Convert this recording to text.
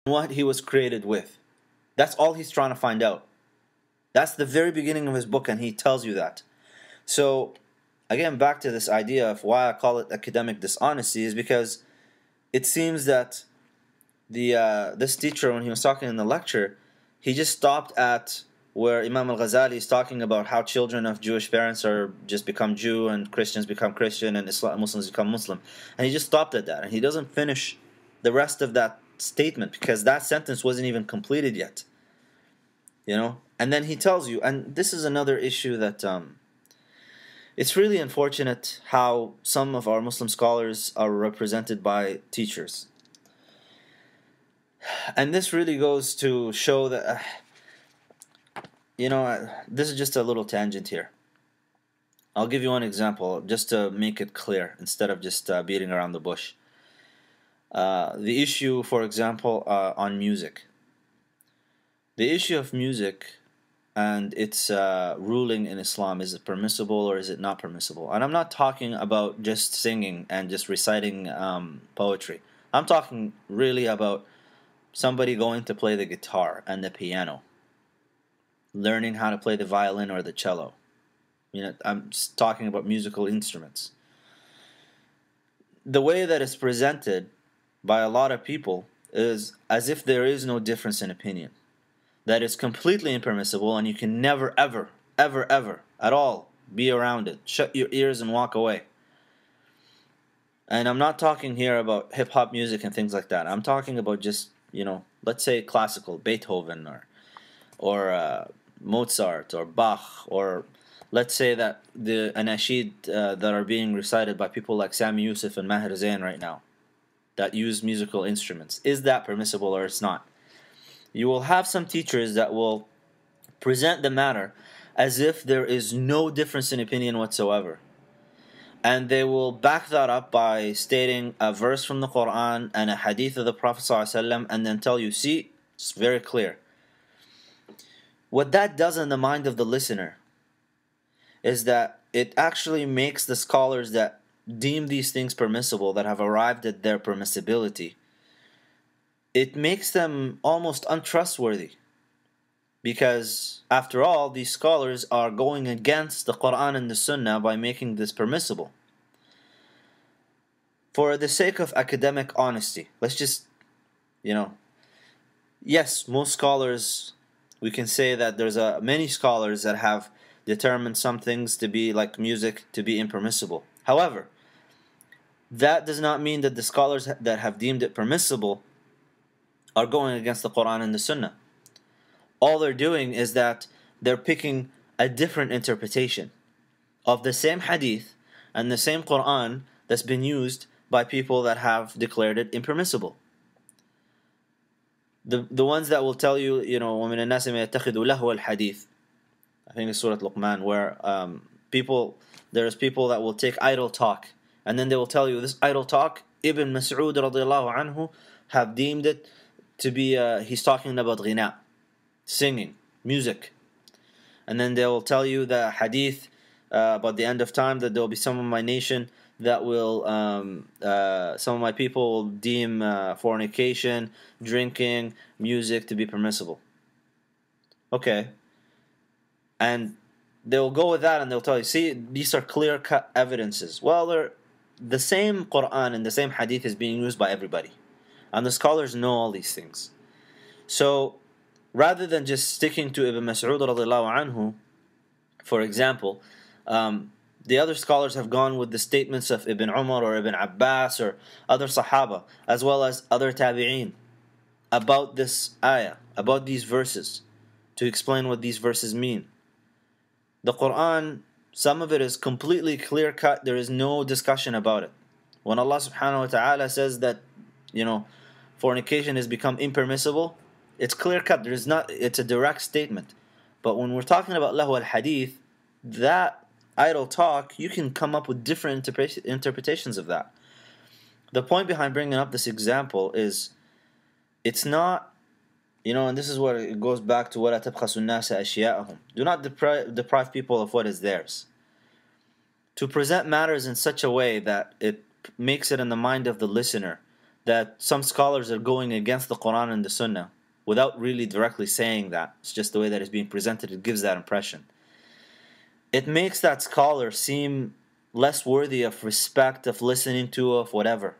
what he was created with. That's all he's trying to find out. That's the very beginning of his book, and he tells you that. So, again, back to this idea of why I call it academic dishonesty is because it seems that this teacher, when he was talking in the lecture, he just stopped at where Imam al-Ghazali is talking about how children of Jewish parents are just become Jew and Christians become Christian and Muslims become Muslim. And he just stopped at that. And he doesn't finish the rest of that statement because that sentence wasn't even completed yet. You know? And then he tells you, and this is another issue that it's really unfortunate how some of our Muslim scholars are represented by teachers. And this really goes to show that, this is just a little tangent here. I'll give you one example just to make it clear instead of just beating around the bush. The issue, for example, on music. The issue of music and its ruling in Islam, is it permissible or is it not permissible? And I'm not talking about just singing and just reciting poetry. I'm talking really about somebody going to play the guitar and the piano, learning how to play the violin or the cello. I'm just talking about musical instruments. The way that it's presented by a lot of people is as if there is no difference in opinion. That is completely impermissible and you can never, ever, ever, ever, at all be around it. Shut your ears and walk away. And I'm not talking here about hip-hop music and things like that. I'm talking about just, let's say classical, Beethoven or Mozart or Bach, or let's say that the anashid that are being recited by people like Sami Yusuf and Maher Zain right now that use musical instruments. Is that permissible or it's not? You will have some teachers that will present the matter as if there is no difference in opinion whatsoever. And they will back that up by stating a verse from the Quran and a hadith of the Prophet ﷺ and then tell you, see, it's very clear. What that does in the mind of the listener is that it actually makes the scholars that deem these things permissible, that have arrived at their permissibility, it makes them almost untrustworthy. Because, after all, these scholars are going against the Quran and the Sunnah by making this permissible. For the sake of academic honesty, let's just, yes, most scholars, we can say that there's many scholars that have determined some things to be, like music, to be impermissible. However, that does not mean that the scholars that have deemed it permissible are going against the Quran and the Sunnah. All they're doing is that they're picking a different interpretation of the same hadith and the same Quran that's been used by people that have declared it impermissible. The ones that will tell you, وَمِنَ النَّاسِ مَن يَتَّخِذُ لَهْوَ الْحَدِيثِ, I think it's Surah Luqman, where there's people that will take idle talk, and then they will tell you this idle talk, Ibn Mas'ud radiallahu anhu have deemed it to be, he's talking about ghina, singing, music. And then they will tell you the hadith about the end of time, that there will be some of my nation that will, some of my people will deem fornication, drinking, music to be permissible. Okay. And they'll go with that and they'll tell you, see, these are clear-cut evidences. Well, the same Quran and the same hadith is being used by everybody. And the scholars know all these things. So, rather than just sticking to Ibn Mas'ud radiallahu anhu, for example, the other scholars have gone with the statements of Ibn Umar or Ibn Abbas or other Sahaba, as well as other Tabi'een, about this ayah, about these verses, to explain what these verses mean. The Quran, some of it is completely clear-cut, there is no discussion about it. When Allah subhanahu wa ta'ala says that, fornication has become impermissible, it's clear-cut, it's a direct statement. But when we're talking about lahu al-hadith, that idle talk, you can come up with different interpretations of that. The point behind bringing up this example is, it's not, and this is what it goes back to, وَلَا تَبْخَسُ النَّاسَ أَشْيَاءَهُم. Do not deprive people of what is theirs. To present matters in such a way that it makes it in the mind of the listener that some scholars are going against the Quran and the Sunnah without really directly saying that. It's just the way that it's being presented, it gives that impression. It makes that scholar seem less worthy of respect, of listening to, of whatever.